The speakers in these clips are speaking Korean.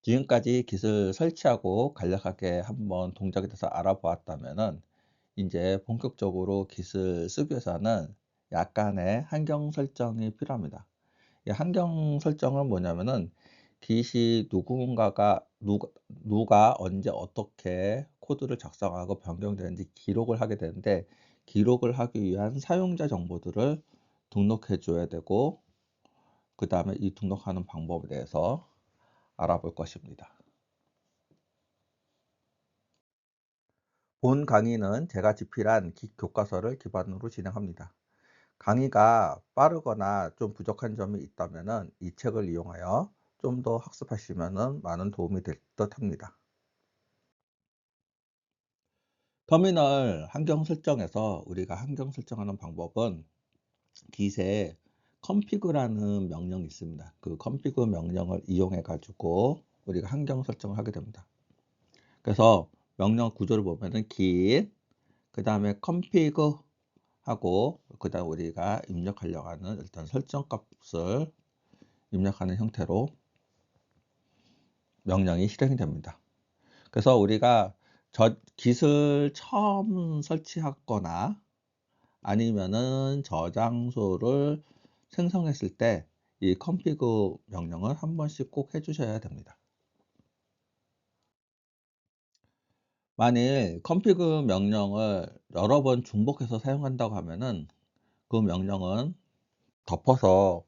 지금까지 기술 설치하고 간략하게 한번 동작에 대해서 알아보았다면은 인제 본격적으로 기술 쓰기 위해서는 약간의 환경 설정이 필요합니다. 이 환경 설정은 뭐냐면은 기시 누군가가 누가 언제 어떻게 코드를 작성하고 변경되는지 기록을 하게 되는데, 기록을 하기 위한 사용자 정보들을 등록해 줘야 되고, 그다음에 이 등록하는 방법에 대해서 알아볼 것입니다. 본 강의는 제가 집필한 교과서를 기반으로 진행합니다. 강의가 빠르거나 좀 부족한 점이 있다면은 이 책을 이용하여 좀 더 학습하시면은 많은 도움이 될 듯합니다. 터미널 환경 설정에서 우리가 환경 설정하는 방법은 깃에 config라는 명령이 있습니다. 그 config 명령을 이용해 가지고 우리가 환경 설정을 하게 됩니다. 그래서 명령 구조를 보면은 git 그다음에 config 하고, 그다음 우리가 입력하려고 하는 일단 설정 값을 입력하는 형태로 명령이 실행이 됩니다. 그래서 우리가 깃을 처음 설치하거나 아니면은 저장소를 생성했을 때 이 config 명령을 한 번씩 꼭 해 주셔야 됩니다. 만일 config 명령을 여러 번 중복해서 사용한다고 하면은 그 명령은 덮어서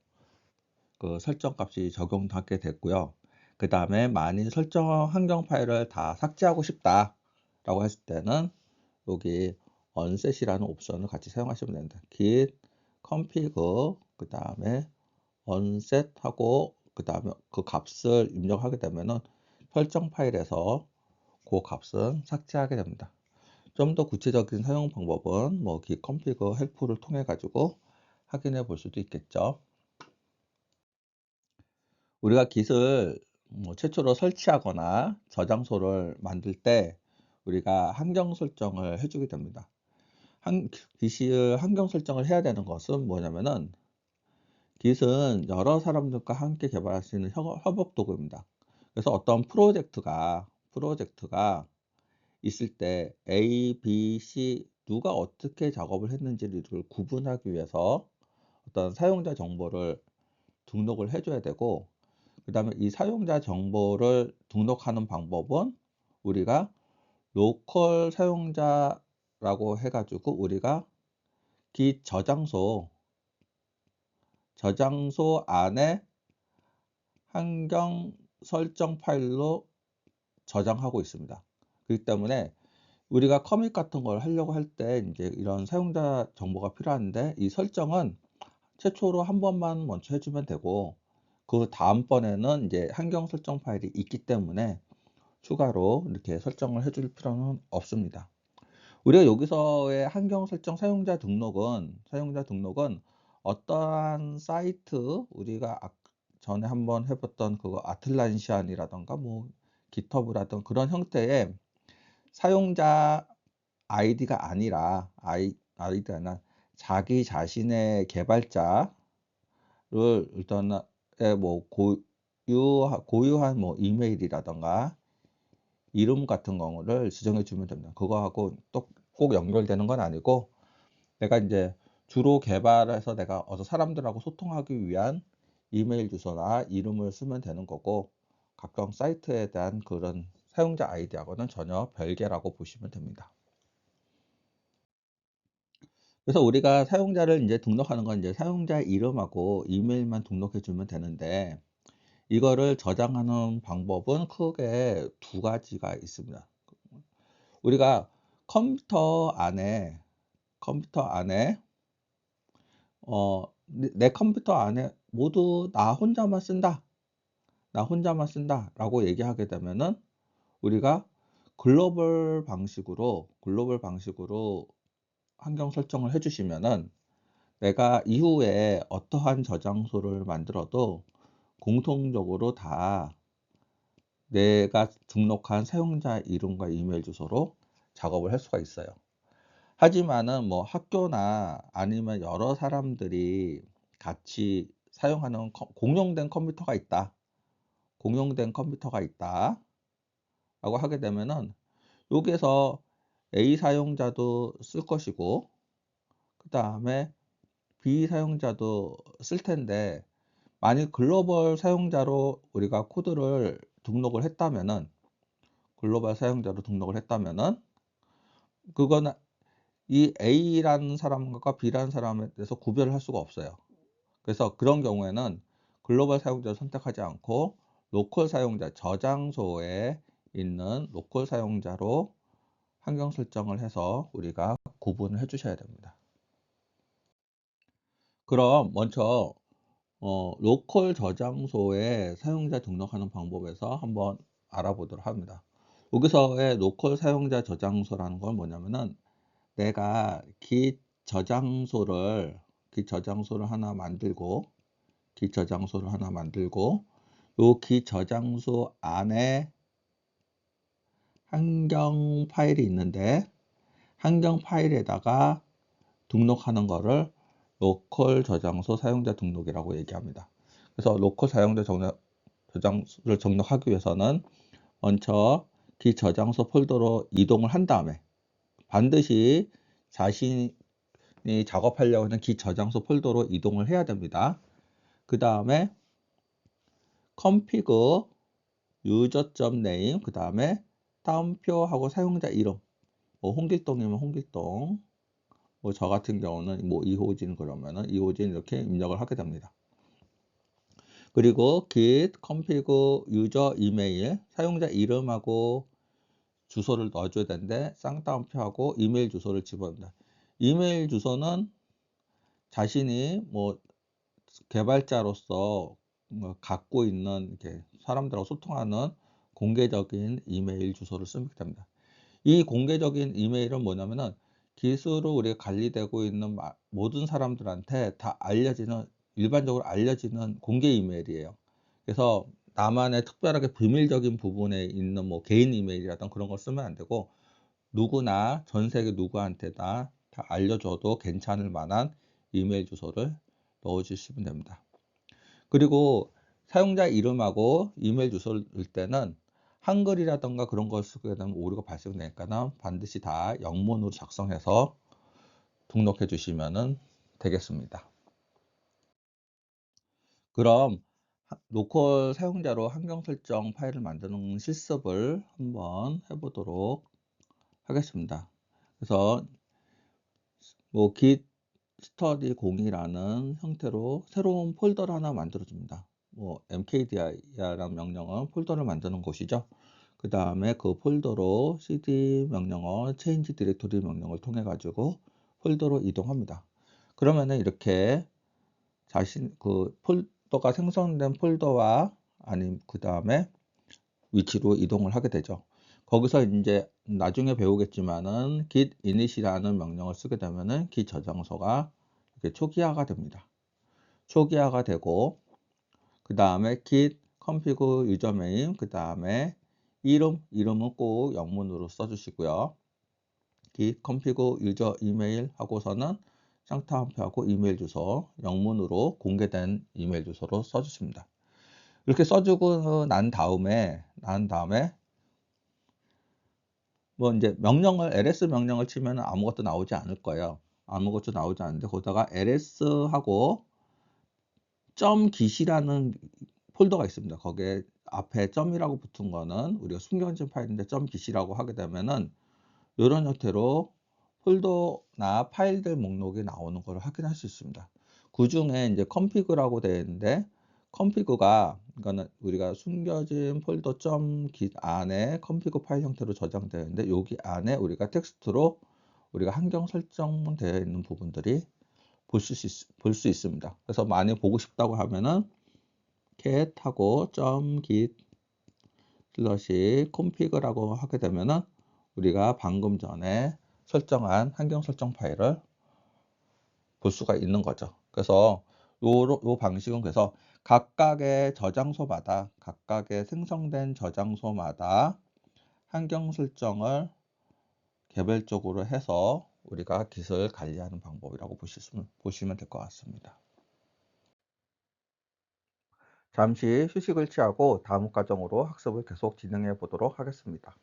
그 설정 값이 적용받게 됐고요. 그다음에 만일 설정 환경 파일을 다 삭제하고 싶다라고 했을 때는 여기 unset이라는 옵션을 같이 사용하시면 됩니다. git config 그다음에 unset 하고, 그다음에 그 값을 입력하게 되면은 설정 파일에서 그 값은 삭제하게 됩니다. 좀 더 구체적인 사용 방법은 뭐 git config help를 통해 가지고 확인해 볼 수도 있겠죠. 우리가 깃을 최초로 설치하거나 저장소를 만들 때 우리가 환경 설정을 해 주게 됩니다. 한 깃을 환경 설정을 해야 되는 것은 뭐냐면은, 깃은 여러 사람들과 함께 개발할 수 있는 협업 도구입니다. 그래서 어떤 프로젝트가 있을 때 A, B, C 누가 어떻게 작업을 했는지를 구분하기 위해서 어떤 사용자 정보를 등록을 해 줘야 되고, 그다음에 이 사용자 정보를 등록하는 방법은 우리가 로컬 사용자라고 해 가지고 우리가 git 저장소 안에 환경 설정 파일로 저장하고 있습니다. 그렇기 때문에 우리가 커밋 같은 걸 하려고 할 때 인제 이런 사용자 정보가 필요한데, 이 설정은 최초로 한 번만 먼저 해 주면 되고, 그다음번에는 인제 환경 설정 파일이 있기 때문에 추가로 이렇게 설정을 해줄 필요는 없습니다. 우리가 여기서의 환경 설정 사용자 등록은 어떠한 사이트, 우리가 전에 한번 해 봤던 그거 아틀란시안이라든가 뭐 깃허브라든 그런 형태의 사용자 아이디가 아니라 아이디가 아니라 자기 자신의 개발자를 일단은 뭐 고유한 뭐 이메일이라든가 이름 같은 거를 지정해 주면 됩니다. 그거하고 또 꼭 연결되는 건 아니고, 내가 인제 주로 개발해서 내가 사람들하고 소통하기 위한 이메일 주소나 이름을 쓰면 되는 거고, 각종 사이트에 대한 그런 사용자 아이디하고는 전혀 별개라고 보시면 됩니다. 그래서 우리가 사용자를 인제 등록하는 건 인제 사용자 이름하고 이메일만 등록해 주면 되는데, 이거를 저장하는 방법은 크게 두 가지가 있습니다. 우리가 컴퓨터 안에 컴퓨터 안에 내 컴퓨터 안에 모두 나 혼자만 쓴다."라고 얘기하게 되면은 우리가 글로벌 방식으로 환경 설정을 해 주시면은 내가 이후에 어떠한 저장소를 만들어도 공통적으로 다 내가 등록한 사용자 이름과 이메일 주소로 작업을 할 수가 있어요. 하지만은 뭐 학교나 아니면 여러 사람들이 같이 사용하는 공용된 컴퓨터가 있다. 공용된 컴퓨터가 있다 라고 하게 되면은 여기에서 A 사용자도 쓸 것이고 그 다음에 B 사용자도 쓸 텐데, 만일 글로벌 사용자로 우리가 코드를 등록을 했다면은 글로벌 사용자로 등록을 했다면은 그거는 이 A라는 사람과 B라는 사람에 대해서 구별을 할 수가 없어요. 그래서 그런 경우에는 글로벌 사용자를 선택하지 않고 로컬 사용자, 저장소에 있는 로컬 사용자로 환경 설정을 해서 우리가 구분을 해 주셔야 됩니다. 그럼 먼저 로컬 저장소에 사용자 등록하는 방법에서 한번 알아보도록 합니다. 여기서의 로컬 사용자 저장소라는 건 뭐냐면은 내가 git 저장소를 하나 만들고 요 git 저장소 안에 환경 파일이 있는데, 환경 파일에다가 등록하는 거를 로컬 저장소 사용자 등록이라고 얘기합니다. 그래서 로컬 사용자 저장소를 등록하기 위해서는 먼저 git 저장소 폴더로 이동을 한 다음에, 반드시 자신이 작업하려고 하는 git 저장소 폴더로 이동을 해야 됩니다. 그 다음에 config user.name, 그 다음에 따옴표하고 사용자 이름, 뭐 홍길동이면 홍길동, 뭐 저 같은 경우는 뭐 이호진 그러면은 이호진 이렇게 입력을 하게 됩니다. 그리고 git config user 이메일, 사용자 이름하고 주소를 넣어줘야 되는데 쌍따옴표하고 이메일 주소를 집어넣는다. 이메일 주소는 자신이 뭐 개발자로서 뭐 갖고 있는 이렇게 사람들하고 소통하는 공개적인 이메일 주소를 쓰면 됩니다. 이 공개적인 이메일은 뭐냐면은 기술로 우리가 관리되고 있는 모든 사람들한테 다 일반적으로 알려지는 공개 이메일이에요. 그래서 나만의 특별하게 비밀적인 부분에 있는 뭐 개인 이메일이라든가 그런 걸 쓰면 안 되고, 누구나 전 세계 누구한테나 다 알려줘도 괜찮을 만한 이메일 주소를 넣어주시면 됩니다. 그리고 사용자 이름하고 이메일 주소를 넣을 때는 한글이라던가 그런 걸 쓰게 되면 오류가 발생되니까 반드시 다 영문으로 작성해서 등록해 주시면 되겠습니다. 그럼 로컬 사용자로 환경 설정 파일을 만드는 실습을 한번 해보도록 하겠습니다. 그래서 뭐 git study 0이라는 형태로 새로운 폴더를 하나 만들어 줍니다. 뭐 mkdir이라는 명령은 폴더를 만드는 곳이죠. 그 다음에 그 폴더로 cd 명령어 change directory 명령을 통해 가지고 폴더로 이동합니다. 그러면은 이렇게 그 폴더가 생성된 폴더와 아니면 그 다음에 위치로 이동을 하게 되죠. 거기서 이제 나중에 배우겠지만은 git init이라는 명령을 쓰게 되면은 git 저장소가 이렇게 초기화가 됩니다. 초기화가 되고 그 다음에 git config username, 그 다음에 이름은 꼭 영문으로 써주시고요. git config user email 하고서는 쌍따옴표하고 이메일 주소 영문으로 공개된 이메일 주소로 써주십니다. 이렇게 써주고 난 다음에 뭐 이제 ls 명령을 치면 아무것도 나오지 않을 거예요. 아무것도 나오지 않는데 거기다가 ls하고 .git이라는 폴더가 있습니다. 거기에 앞에 점이라고 붙은 거는 우리가 숨겨진 파일인데 .git이라고 하게 되면은 이런 형태로 폴더나 파일들 목록이 나오는 걸 확인할 수 있습니다. 그 중에 이제 config라고 되어 있는데, config가 이거는 우리가 숨겨진 폴더 .git 안에 config 파일 형태로 저장되어 있는데, 여기 안에 우리가 텍스트로 우리가 환경 설정되어 있는 부분들이 볼 수 있습니다. 그래서 많이 보고 싶다고 하면은 cat하고 .git config라고 하게 되면은 우리가 방금 전에 설정한 환경 설정 파일을 볼 수가 있는 거죠. 그래서 요 방식은 그래서 각각의 생성된 저장소마다 환경 설정을 개별적으로 해서 우리가 git을 관리하는 방법이라고 보시면 될 것 같습니다. 잠시 휴식을 취하고 다음 과정으로 학습을 계속 진행해 보도록 하겠습니다.